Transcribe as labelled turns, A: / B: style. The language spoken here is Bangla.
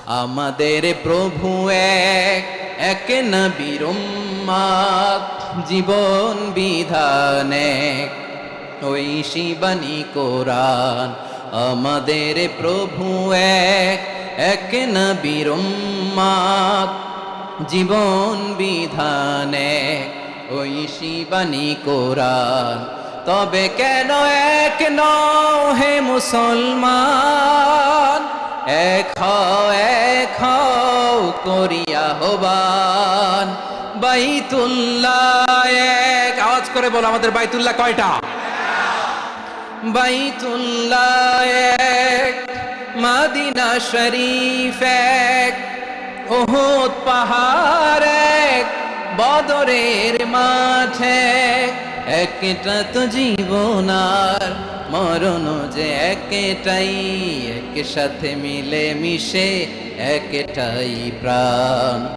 A: আমাদের প্রভু এক, এক নবীর উম্মত, জীবন বিধান এক, ওই শিবানী কোরআন। আমাদের প্রভু এক, এক নবীর উম্মত, জীবন বিধান এক, ওই শিবানী কোরআন। তবে কেন এক নও হে মুসলমান, এক হও করিয়া হবান। বাইতুল্লাহ এক, আওয়াজ করে বলো আমাদের বাইতুল্লাহ কয়টা? বাইতুল্লাহ এক, মদিনা শরীফ এক, উহুদ পাহাড় এক, বদরের মাঠে। একটা তো জীবন আর মরণ যে একটাই, এক সাথে মিলে মিশে একটাই প্রাণ।